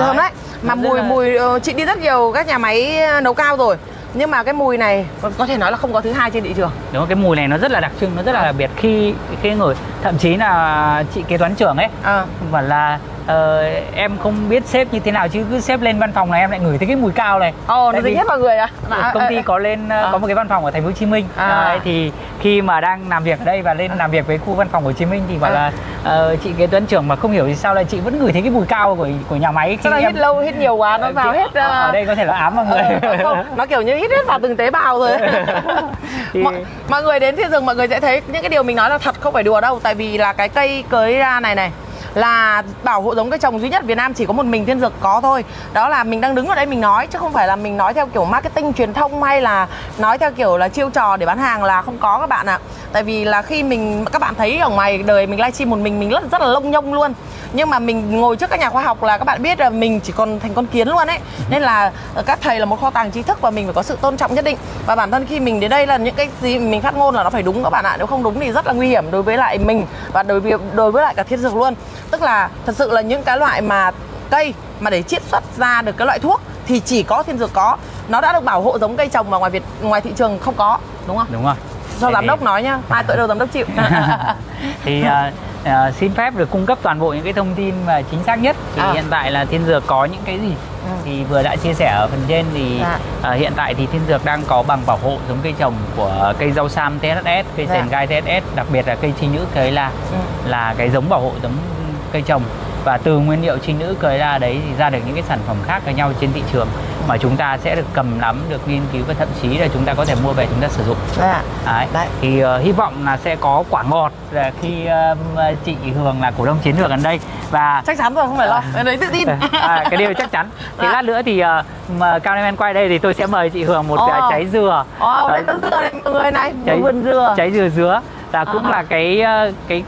Thơm đấy. Mà mùi chị đi rất nhiều các nhà máy nấu cao rồi, nhưng mà cái mùi này có thể nói là không có thứ hai trên thị trường. Đúng không? Cái mùi này nó rất là đặc trưng, nó rất là đặc biệt khi ngửi. Thậm chí là chị kế toán trưởng ấy bảo là em không biết sếp như thế nào chứ cứ sếp lên văn phòng này em lại ngửi thấy cái mùi cao này. Nó dính hết vào người à? Công ty có lên có một cái văn phòng ở thành phố Hồ Chí Minh. Đấy, thì khi mà đang làm việc ở đây và lên làm việc với khu văn phòng Hồ Chí Minh thì bảo là chị kế toán trưởng mà không hiểu thì sao lại chị vẫn ngửi thấy cái mùi cao của nhà máy. Chắc là hít lâu hít nhiều quá nó vào hết. Ở đây có thể là ám vào người. Không, nó kiểu như hít hết vào từng tế bào rồi. Mọi người đến thiên dược mọi người sẽ thấy những cái điều mình nói là thật, không phải đùa đâu. Tại vì là cái cây cưới ra này là bảo hộ giống cây trồng duy nhất Việt Nam, chỉ có một mình thiên dược có thôi. Đó là mình đang đứng ở đây mình nói, chứ không phải là mình nói theo kiểu marketing truyền thông hay là nói theo kiểu là chiêu trò để bán hàng, là không có các bạn ạ. Tại vì là khi các bạn thấy ở ngoài đời mình livestream một mình rất là lông nhông luôn. Nhưng mà mình ngồi trước các nhà khoa học là các bạn biết là mình chỉ còn thành con kiến luôn ấy. Nên là các thầy là một kho tàng trí thức và mình phải có sự tôn trọng nhất định. Và bản thân khi mình đến đây là những cái gì mình phát ngôn là nó phải đúng các bạn ạ. Nếu không đúng thì rất là nguy hiểm đối với lại mình và đối với lại cả thiên dược luôn. Tức là thật sự là những cái loại mà cây mà để chiết xuất ra được cái loại thuốc thì chỉ có thiên dược có. Nó đã được bảo hộ giống cây trồng mà ngoài thị trường không có, đúng không? Đúng rồi. Do giám đốc nói nhá, ai tội đâu giám đốc chịu. Thì xin phép được cung cấp toàn bộ những cái thông tin mà chính xác nhất. Thì hiện tại là thiên dược có những cái gì thì vừa đã chia sẻ ở phần trên thì hiện tại thì thiên dược đang có bằng bảo hộ giống cây trồng của cây rau sam TSS, cây sền gai TSS, đặc biệt là cây chi nữ Cây là cái giống bảo hộ giống cây trồng. Và từ nguyên liệu chi nữ Cây đấy thì ra được những cái sản phẩm khác với nhau trên thị trường mà chúng ta sẽ được cầm nắm, được nghiên cứu và thậm chí là chúng ta có thể mua về chúng ta sử dụng. Đấy. Thì hy vọng là sẽ có quả ngọt khi chị Hường là cổ đông chiến lược gần đây. Và chắc chắn rồi, không phải lo, cái đấy tự tin. Cái điều chắc chắn. Thì lát nữa thì cameraman quay đây thì tôi sẽ mời chị Hường một trái dừa. Đây có dừa này mọi người này, vườn dừa. Trái dừa là cũng là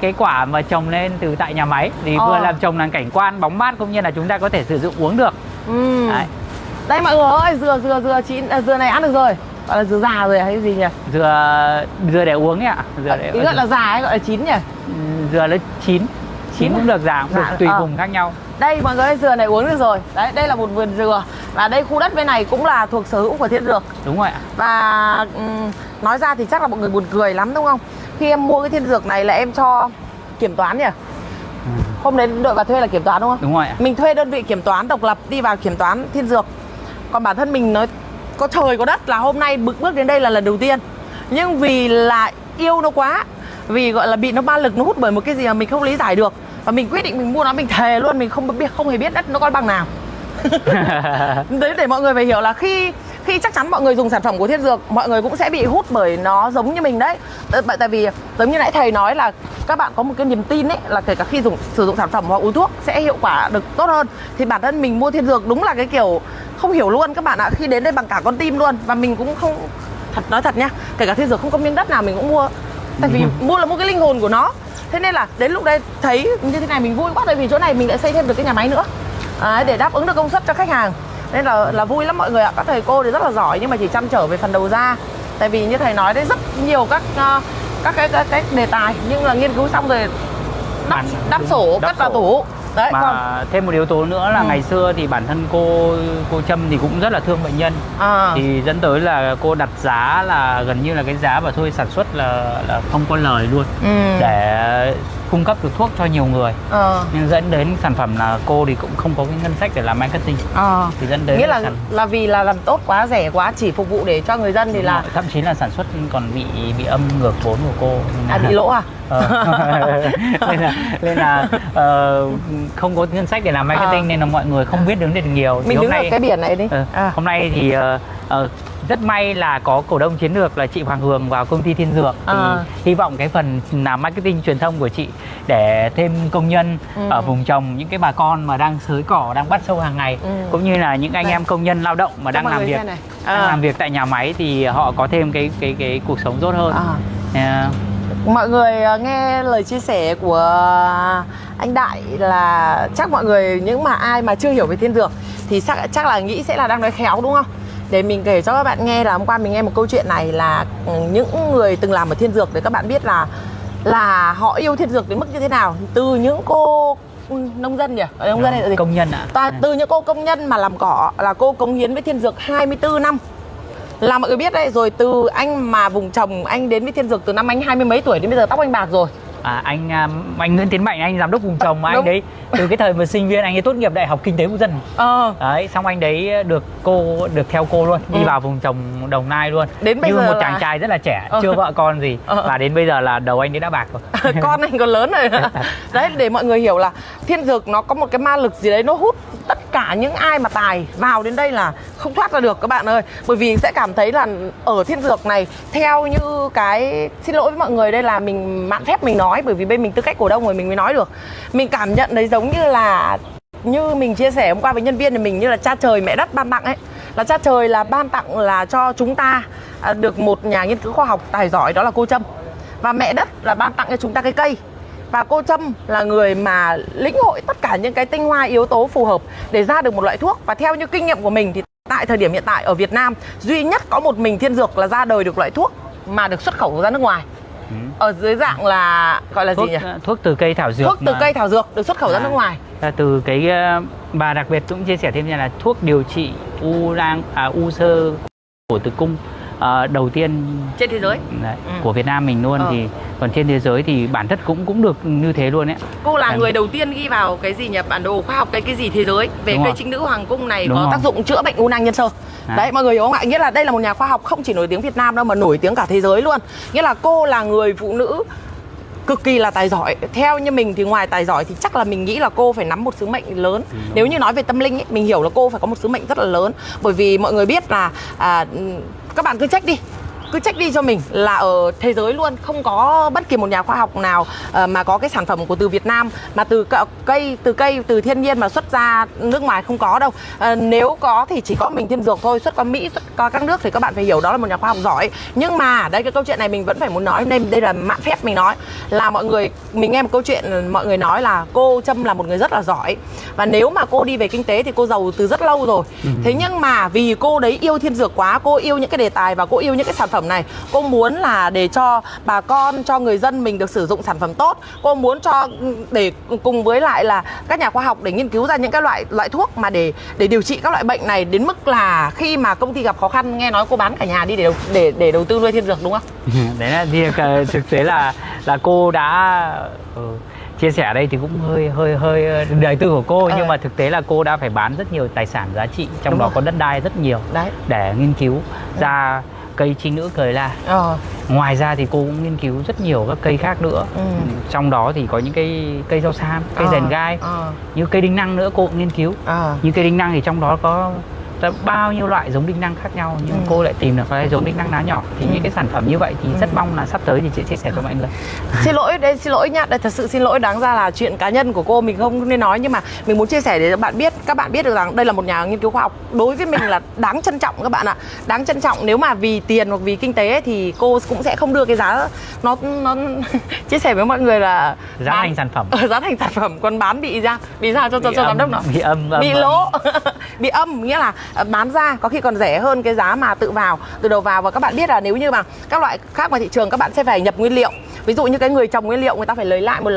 cái quả mà trồng lên từ tại nhà máy thì vừa làm trồng làm cảnh quan bóng mát cũng như là chúng ta có thể sử dụng uống được. Đấy. Đây mọi người ơi, dừa chín, dừa này ăn được rồi, gọi là dừa già rồi hay cái gì nhỉ? Dừa để uống ấy ạ. Ý gọi là già hay gọi là chín nhỉ? Dừa nó chín cũng được, già cũng được, tùy vùng khác nhau. Đây mọi người ơi, dừa này uống được rồi. Đấy, đây là một vườn dừa. Và đây khu đất bên này cũng là thuộc sở hữu của thiên dược. Đúng rồi ạ. Và nói ra thì chắc là mọi người buồn cười lắm đúng không? Khi em mua cái thiên dược này là em cho kiểm toán nhỉ? Hôm đấy đội vào thuê là kiểm toán đúng không? Đúng rồi ạ. Mình thuê đơn vị kiểm toán độc lập đi vào kiểm toán thiên dược. Còn bản thân mình nói có trời có đất là hôm nay bước đến đây là lần đầu tiên. Nhưng vì là yêu nó quá, vì gọi là bị nó ma lực, nó hút bởi một cái gì mà mình không lý giải được, và mình quyết định mình mua nó, mình thề luôn mình không hề biết đất nó có bằng nào. Đấy, để mọi người phải hiểu là khi chắc chắn mọi người dùng sản phẩm của thiên dược, mọi người cũng sẽ bị hút bởi nó giống như mình đấy. Tại vì giống như nãy thầy nói là các bạn có một cái niềm tin ấy, là kể cả khi sử dụng sản phẩm hoặc uống thuốc sẽ hiệu quả được tốt hơn. Thì bản thân mình mua thiên dược đúng là cái kiểu không hiểu luôn các bạn ạ. Khi đến đây bằng cả con tim luôn. Và mình cũng không, nói thật nha, kể cả thiên dược không có miếng đất nào mình cũng mua. Tại vì mua là mua cái linh hồn của nó. Thế nên là đến lúc đây thấy như thế này mình vui quá. Tại vì chỗ này mình lại xây thêm được cái nhà máy nữa để đáp ứng được công suất cho khách hàng. Nên là vui lắm mọi người ạ. Các thầy cô thì rất là giỏi nhưng mà chỉ trăn trở về phần đầu ra. Tại vì như thầy nói đấy, rất nhiều các cái đề tài, nhưng là nghiên cứu xong rồi đắp sổ, cất vào tủ. Đấy, mà thêm một yếu tố nữa là ngày xưa thì bản thân cô Trâm thì cũng rất là thương bệnh nhân, thì dẫn tới là cô đặt giá là gần như là cái giá mà thuê sản xuất là không có lời luôn, để cung cấp được thuốc cho nhiều người. Nhưng dẫn đến sản phẩm là cô thì cũng không có cái ngân sách để làm marketing. Thì dẫn đến nghĩa là vì là làm tốt quá, rẻ quá, chỉ phục vụ để cho người dân thì là thậm chí là sản xuất còn bị âm ngược vốn của cô. Bị lỗ à? Nên là không có ngân sách để làm marketing nên là mọi người không biết đứng được nhiều. Mình đứng ở cái biển này đi. Hôm nay thì rất may là có cổ đông chiến lược là chị Hoàng Hường vào công ty Thiên Dược. Thì hy vọng cái phần làm marketing truyền thông của chị để thêm công nhân ở vùng trồng, những cái bà con mà đang xới cỏ, đang bắt sâu hàng ngày, cũng như là những anh em công nhân lao động mà đang làm việc tại nhà máy thì họ có thêm cái cuộc sống tốt hơn. Mọi người nghe lời chia sẻ của anh Đại là chắc mọi người, những mà ai mà chưa hiểu về thiên dược thì chắc là nghĩ sẽ là đang nói khéo đúng không? Để mình kể cho các bạn nghe là hôm qua mình nghe một câu chuyện này là những người từng làm ở thiên dược để các bạn biết là họ yêu thiên dược đến mức như thế nào. Từ những cô nông dân nhỉ? Nông dân hay là gì? Công nhân ạ. Từ những cô công nhân mà làm cỏ là cô cống hiến với Thiên Dược 24 năm. Là mọi người biết đấy, rồi từ anh mà vùng trồng anh đến với Thiên Dược từ năm anh 20 mấy tuổi đến bây giờ tóc anh bạc rồi. Anh Nguyễn Tiến Mạnh, anh giám đốc vùng trồng mà anh đấy từ cái thời mà sinh viên anh ấy tốt nghiệp Đại học Kinh tế Quốc dân. Đấy, xong anh đấy được theo cô luôn, đi vào vùng trồng Đồng Nai luôn. Đến bây như giờ một chàng trai rất là trẻ, chưa vợ con gì, và đến bây giờ là đầu anh ấy đã bạc rồi. Con anh còn lớn rồi. Đấy, để mọi người hiểu là Thiên Dược nó có một cái ma lực gì đấy, nó hút tất cả những ai mà tài vào đến đây là không thoát ra được các bạn ơi. Bởi vì sẽ cảm thấy là ở Thiên Dược này, theo như cái, xin lỗi với mọi người đây là mình mạn phép mình nói, bởi vì bên mình tư cách cổ đông rồi mình mới nói được. Mình cảm nhận đấy giống như mình chia sẻ hôm qua với nhân viên thì mình như là cha trời mẹ đất ban tặng ấy. Là cha trời là ban tặng là cho chúng ta được một nhà nghiên cứu khoa học tài giỏi, đó là cô Trâm. Và mẹ đất là ban tặng cho chúng ta cái cây. Và cô Trâm là người mà lĩnh hội tất cả những cái tinh hoa yếu tố phù hợp để ra được một loại thuốc. Và theo như kinh nghiệm của mình thì tại thời điểm hiện tại ở Việt Nam duy nhất có một mình Thiên Dược là ra đời được loại thuốc mà được xuất khẩu ra nước ngoài. Ở dưới dạng là gọi là gì nhỉ? Thuốc từ cây thảo dược. Thuốc từ cây thảo dược được xuất khẩu ra nước ngoài. Từ cái bà đặc biệt cũng chia sẻ thêm như là thuốc điều trị u xơ cổ tử cung đầu tiên trên thế giới đấy, của Việt Nam mình luôn. Thì còn trên thế giới thì bản chất cũng được như thế luôn đấy. Cô là người đầu tiên ghi vào cái gì nhỉ, bản đồ khoa học cái gì thế giới về cây trinh nữ hoàng cung này có tác dụng chữa bệnh u nang nhân sơ. Đấy mọi người hiểu không ạ? Nghĩa là đây là một nhà khoa học không chỉ nổi tiếng Việt Nam đâu mà nổi tiếng cả thế giới luôn. Nghĩa là cô là người phụ nữ cực kỳ là tài giỏi. Theo như mình thì ngoài tài giỏi thì chắc là mình nghĩ là cô phải nắm một sứ mệnh lớn. Nếu như nói về tâm linh ấy, mình hiểu là cô phải có một sứ mệnh rất là lớn. Bởi vì mọi người biết là các bạn cứ check đi cho mình là ở thế giới luôn không có bất kỳ một nhà khoa học nào mà có cái sản phẩm của từ Việt Nam mà từ cây từ thiên nhiên mà xuất ra nước ngoài không có đâu. Nếu có thì chỉ có mình Thiên Dược thôi, xuất qua Mỹ, xuất qua các nước thì các bạn phải hiểu đó là một nhà khoa học giỏi. Nhưng mà đây cái câu chuyện này mình vẫn phải muốn nói, đây là mạn phép mình nói là mình nghe một câu chuyện mọi người nói là cô Trâm là một người rất là giỏi và nếu mà cô đi về kinh tế thì cô giàu từ rất lâu rồi. Thế nhưng mà vì cô đấy yêu Thiên Dược quá, cô yêu những cái đề tài và cô yêu những cái sản phẩm này, cô muốn là để cho bà con, cho người dân mình được sử dụng sản phẩm tốt. Cô muốn để cùng với lại là các nhà khoa học để nghiên cứu ra những cái loại thuốc mà để điều trị các loại bệnh này, đến mức là khi mà công ty gặp khó khăn nghe nói cô bán cả nhà đi để đầu tư nuôi Thiên Dược đúng không? Đấy là việc thực tế là cô đã chia sẻ ở đây thì cũng hơi đời tư của cô, nhưng mà thực tế là cô đã phải bán rất nhiều tài sản giá trị, trong đúng đó rồi. có đất đai rất nhiều đấy, để nghiên cứu ra cây trinh nữ cười la. Ngoài ra thì cô cũng nghiên cứu rất nhiều các cây khác nữa. Trong đó thì có những cây rau sam, cây rền gai, như cây đinh năng nữa cô cũng nghiên cứu. Như cây đinh năng thì trong đó có bao nhiêu loại giống đinh năng khác nhau, nhưng cô lại tìm được cái giống đinh năng lá nhỏ. Thì những cái sản phẩm như vậy thì rất mong là sắp tới thì sẽ chia sẻ cho mọi người. Xin lỗi nhá, đây thật sự xin lỗi, đáng ra là chuyện cá nhân của cô mình không nên nói, nhưng mà mình muốn chia sẻ để các bạn biết được rằng đây là một nhà nghiên cứu khoa học, đối với mình là đáng trân trọng các bạn ạ. Đáng trân trọng. Nếu mà vì tiền hoặc vì kinh tế thì cô cũng sẽ không đưa cái giá nó chia sẻ với mọi người là giá thành sản phẩm. Giá thành sản phẩm, còn bán bị sao cho giám đốc nào? Bị lỗ. Bị âm, nghĩa là bán ra có khi còn rẻ hơn cái giá mà từ đầu vào. Và các bạn biết là nếu như mà các loại khác ngoài thị trường các bạn sẽ phải nhập nguyên liệu. Ví dụ như cái người trồng nguyên liệu người ta phải lấy lãi một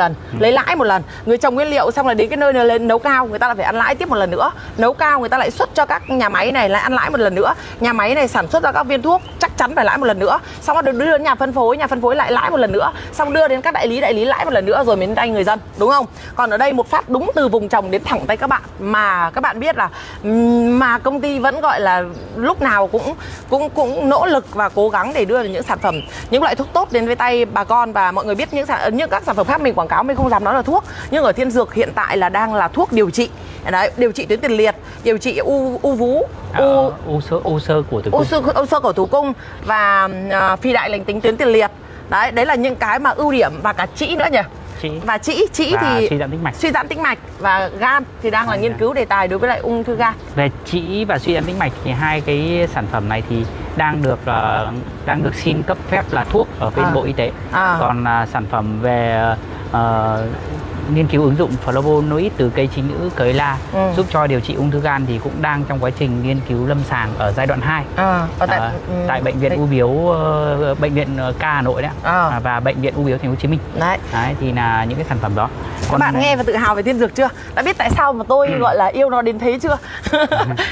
lần. Người trồng nguyên liệu xong là đến cái nơi này lên nấu cao, người ta lại phải ăn lãi tiếp một lần nữa. Nấu cao người ta lại xuất cho các nhà máy này lại ăn lãi một lần nữa. Nhà máy này sản xuất ra các viên thuốc chắc chắn phải lãi một lần nữa. Xong rồi đưa đến nhà phân phối lại lãi một lần nữa. Xong đưa đến các đại lý lãi một lần nữa, rồi mới đến tay người dân, đúng không? Còn ở đây một phát đúng từ vùng trồng đến thẳng tay các bạn, mà các bạn biết là mà công ty vẫn gọi là lúc nào cũng nỗ lực và cố gắng để đưa được những sản phẩm, những loại thuốc tốt đến với tay bà con. Và mọi người biết những các sản phẩm khác mình quảng cáo mình không dám nói là thuốc, nhưng ở Thiên Dược hiện tại là đang là thuốc điều trị. Đấy, điều trị tuyến tiền liệt, điều trị u vú, u xơ cổ tử cung và phi đại lành tính tuyến tiền liệt. Đấy là những cái mà ưu điểm, và cả trĩ nữa nhỉ. Và trĩ thì suy giãn tĩnh mạch và gan thì đang là nghiên cứu đề tài đối với lại ung thư gan. Về trĩ và suy giãn tĩnh mạch thì hai cái sản phẩm này thì đang được xin cấp phép là thuốc ở bên Bộ Y tế. Còn sản phẩm về nghiên cứu ứng dụng flavonoid từ cây chính ngữ cới la giúp cho điều trị ung thư gan thì cũng đang trong quá trình nghiên cứu lâm sàng ở giai đoạn 2 tại bệnh viện ung biếu bệnh viện K Hà Nội đấy và bệnh viện ung biếu Thành phố Hồ Chí Minh. Đấy thì là những cái sản phẩm đó. Các bạn nghe và tự hào về thiên dược chưa? Đã biết tại sao mà tôi gọi là yêu nó đến thế chưa?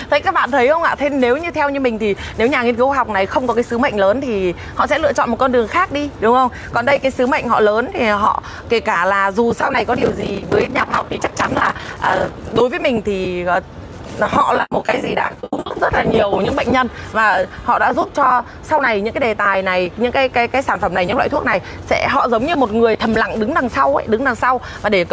Thế các bạn thấy không ạ? Thế nếu như theo như mình thì nếu nhà nghiên cứu học này không có cái sứ mệnh lớn thì họ sẽ lựa chọn một con đường khác đi, đúng không? Còn đây cái sứ mệnh họ lớn thì họ kể cả là dù sau này có điều gì với nhà khoa học thì chắc chắn là đối với mình thì họ là một cái gì đã giúp rất là nhiều những bệnh nhân, và họ đã giúp cho sau này những cái đề tài này, những cái sản phẩm này, những loại thuốc này sẽ họ giống như một người thầm lặng đứng đằng sau ấy, đứng đằng sau, và để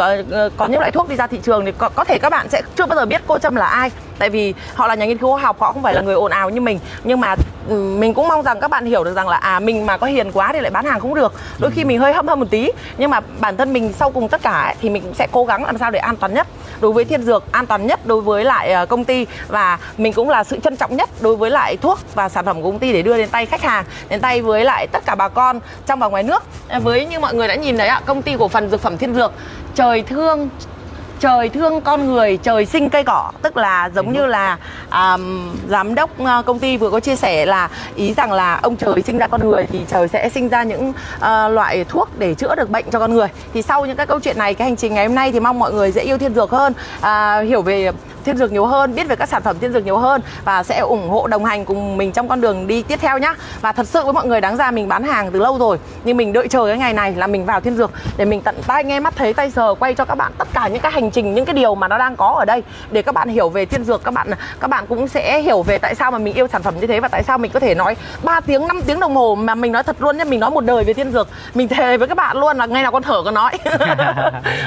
có những loại thuốc đi ra thị trường thì có thể các bạn sẽ chưa bao giờ biết cô Trâm là ai, tại vì họ là nhà nghiên cứu học, họ không phải là người ồn ào như mình. Nhưng mà mình cũng mong rằng các bạn hiểu được rằng là mình mà có hiền quá thì lại bán hàng không được, đôi khi mình hơi hâm hâm một tí, nhưng mà bản thân mình sau cùng tất cả ấy, thì mình cũng sẽ cố gắng làm sao để an toàn nhất đối với thiên dược, an toàn nhất đối với lại công ty, và mình cũng là sự trân trọng nhất đối với lại thuốc và sản phẩm của công ty để đưa đến tay khách hàng, đến tay với lại tất cả bà con trong và ngoài nước. Với như mọi người đã nhìn thấy ạ, công ty cổ phần dược phẩm Thiên Dược, trời thương con người, trời sinh cây cỏ, tức là giống như là giám đốc công ty vừa có chia sẻ là ý rằng là ông trời sinh ra con người thì trời sẽ sinh ra những loại thuốc để chữa được bệnh cho con người. Thì sau những cái câu chuyện này, cái hành trình ngày hôm nay thì mong mọi người sẽ yêu thiên dược hơn, hiểu về thiên dược nhiều hơn, biết về các sản phẩm thiên dược nhiều hơn, và sẽ ủng hộ đồng hành cùng mình trong con đường đi tiếp theo nhá. Và thật sự với mọi người, đáng ra mình bán hàng từ lâu rồi, nhưng mình đợi chờ cái ngày này là mình vào thiên dược để mình tận tai nghe mắt thấy tay sờ, quay cho các bạn tất cả những cái hành trình, những cái điều mà nó đang có ở đây để các bạn hiểu về thiên dược. Các bạn cũng sẽ hiểu về tại sao mà mình yêu sản phẩm như thế, và tại sao mình có thể nói 3 tiếng 5 tiếng đồng hồ, mà mình nói thật luôn nhé, mình nói một đời về thiên dược. Mình thề với các bạn luôn là ngày nào con thở con nói.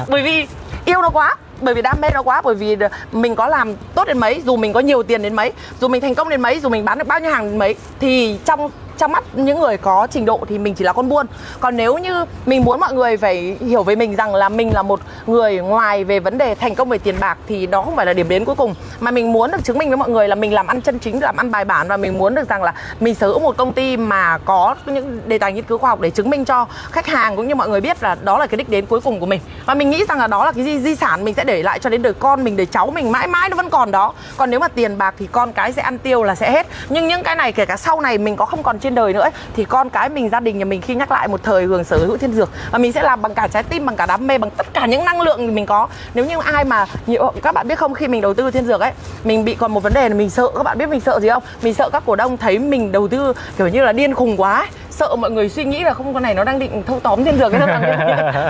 Bởi vì yêu nó quá, bởi vì đam mê nó quá, bởi vì mình có làm tốt đến mấy, dù mình có nhiều tiền đến mấy, dù mình thành công đến mấy, dù mình bán được bao nhiêu hàng đến mấy, thì trong mắt những người có trình độ thì mình chỉ là con buôn. Còn nếu như mình muốn mọi người phải hiểu về mình rằng là mình là một người ngoài về vấn đề thành công về tiền bạc thì đó không phải là điểm đến cuối cùng, mà mình muốn được chứng minh với mọi người là mình làm ăn chân chính, làm ăn bài bản, và mình muốn được rằng là mình sở hữu một công ty mà có những đề tài nghiên cứu khoa học để chứng minh cho khách hàng cũng như mọi người biết là đó là cái đích đến cuối cùng của mình. Và mình nghĩ rằng là đó là cái di sản mình sẽ để lại cho đến đời con mình, đời cháu mình, mãi mãi nó vẫn còn đó. Còn nếu mà tiền bạc thì con cái sẽ ăn tiêu là sẽ hết, nhưng những cái này kể cả sau này mình có không còn trên đời nữa ấy, thì con cái mình, gia đình nhà mình khi nhắc lại một thời hưởng sở hữu thiên dược, và mình sẽ làm bằng cả trái tim, bằng cả đam mê, bằng tất cả những năng lượng mình có. Nếu như ai mà các bạn biết không, khi mình đầu tư thiên dược ấy, mình bị còn một vấn đề là mình sợ. Các bạn biết mình sợ gì không? Mình sợ các cổ đông thấy mình đầu tư kiểu như là điên khùng quá ấy. Sợ mọi người suy nghĩ là không, con này nó đang định thâu tóm thiên dược cái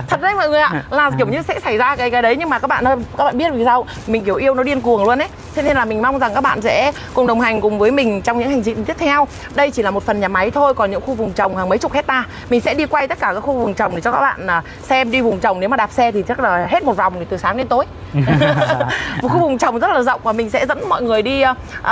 thật đấy mọi người ạ, là kiểu như sẽ xảy ra cái đấy. Nhưng mà các bạn ơi, các bạn biết vì sao mình kiểu yêu nó điên cuồng luôn ấy. Thế nên là mình mong rằng các bạn sẽ cùng đồng hành cùng với mình trong những hành trình tiếp theo. Đây chỉ là một phần nhà máy thôi, còn những khu vùng trồng hàng mấy chục hecta mình sẽ đi quay tất cả các khu vùng trồng để cho các bạn xem. Đi vùng trồng nếu mà đạp xe thì chắc là hết một vòng thì từ sáng đến tối. Một khu vùng trồng rất là rộng, và mình sẽ dẫn mọi người đi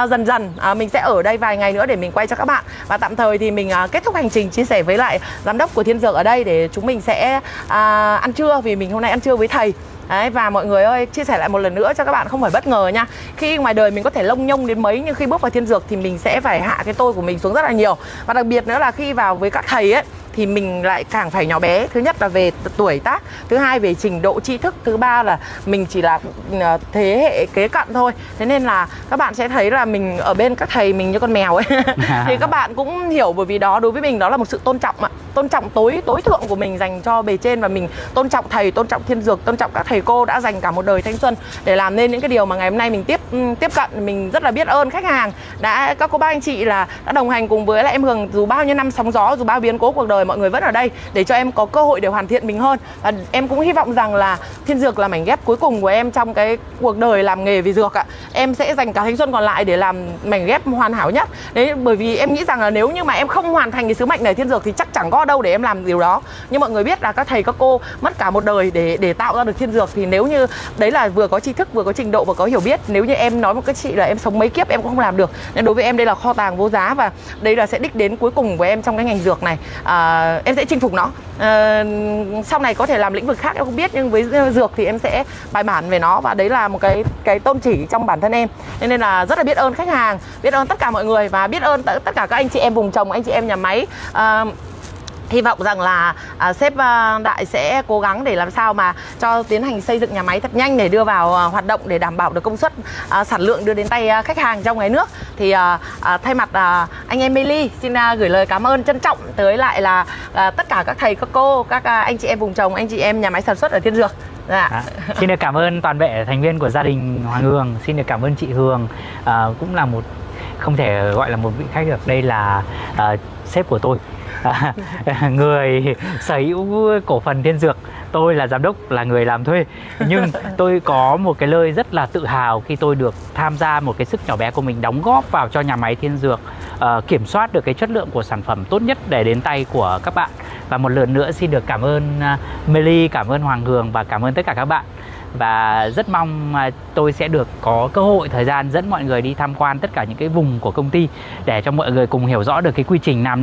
dần dần. Mình sẽ ở đây vài ngày nữa để mình quay cho các bạn, và tạm thời thì mình kết thúc hành trình chia sẻ với lại giám đốc của thiên dược ở đây để chúng mình sẽ ăn trưa, vì mình hôm nay ăn trưa với thầy. Đấy, và mọi người ơi, chia sẻ lại một lần nữa cho các bạn không phải bất ngờ nha. Khi ngoài đời mình có thể lông nhông đến mấy, nhưng khi bước vào thiên dược thì mình sẽ phải hạ cái tôi của mình xuống rất là nhiều. Và đặc biệt nữa là khi vào với các thầy ấy thì mình lại càng phải nhỏ bé. Thứ nhất là về tuổi tác, thứ hai về trình độ tri thức, thứ ba là mình chỉ là thế hệ kế cận thôi. Thế nên là các bạn sẽ thấy là mình ở bên các thầy mình như con mèo ấy. Thì các bạn cũng hiểu, bởi vì đó đối với mình đó là một sự tôn trọng ạ. Tôn trọng tối thượng của mình dành cho bề trên, và mình tôn trọng thầy, tôn trọng thiên dược, tôn trọng các thầy cô đã dành cả một đời thanh xuân để làm nên những cái điều mà ngày hôm nay mình tiếp cận. Mình rất là biết ơn khách hàng các cô bác anh chị là đã đồng hành cùng với lại em Hường dù bao nhiêu năm sóng gió, dù bao biến cố cuộc đời, mọi người vẫn ở đây để cho em có cơ hội để hoàn thiện mình hơn. Và em cũng hy vọng rằng là thiên dược là mảnh ghép cuối cùng của em trong cái cuộc đời làm nghề về dược ạ. Em sẽ dành cả thanh xuân còn lại để làm mảnh ghép hoàn hảo nhất. Đấy, bởi vì em nghĩ rằng là nếu như mà em không hoàn thành cái sứ mệnh này thiên dược thì chắc chẳng có đâu để em làm điều đó. Nhưng mọi người biết là các thầy các cô mất cả một đời để tạo ra được thiên dược, thì nếu như đấy là vừa có tri thức, vừa có trình độ và có hiểu biết, nếu như em nói một cái chị là em sống mấy kiếp em cũng không làm được. Nên đối với em đây là kho tàng vô giá, và đây là sẽ đích đến cuối cùng của em trong cái ngành dược này. Em sẽ chinh phục nó. Sau này có thể làm lĩnh vực khác em không biết, nhưng với dược thì em sẽ bài bản về nó, và đấy là một cái tôn chỉ trong bản thân em. Nên là rất là biết ơn khách hàng, biết ơn tất cả mọi người, và biết ơn tất cả các anh chị em vùng trồng, anh chị em nhà máy. hy vọng rằng là sếp Đại sẽ cố gắng để làm sao mà cho tiến hành xây dựng nhà máy thật nhanh để đưa vào hoạt động để đảm bảo được công suất sản lượng đưa đến tay khách hàng trong ngày nước. Thì thay mặt anh em Meli xin gửi lời cảm ơn trân trọng tới lại là tất cả các thầy các cô, các anh chị em vùng trồng, anh chị em nhà máy sản xuất ở Thiên Dược. Xin được cảm ơn toàn thể thành viên của gia đình Hoàng Hường. Xin được cảm ơn chị Hường, cũng là một, không thể gọi là một vị khách được, đây là sếp của tôi. Người sở hữu cổ phần Thiên Dược. Tôi là giám đốc, là người làm thuê. Nhưng tôi có một cái lời rất là tự hào khi tôi được tham gia một cái sức nhỏ bé của mình, đóng góp vào cho nhà máy Thiên Dược kiểm soát được cái chất lượng của sản phẩm tốt nhất để đến tay của các bạn. Và một lần nữa xin được cảm ơn Meli, cảm ơn Hoàng Hường và cảm ơn tất cả các bạn. Và rất mong tôi sẽ được có cơ hội thời gian dẫn mọi người đi tham quan tất cả những cái vùng của công ty để cho mọi người cùng hiểu rõ được cái quy trình làm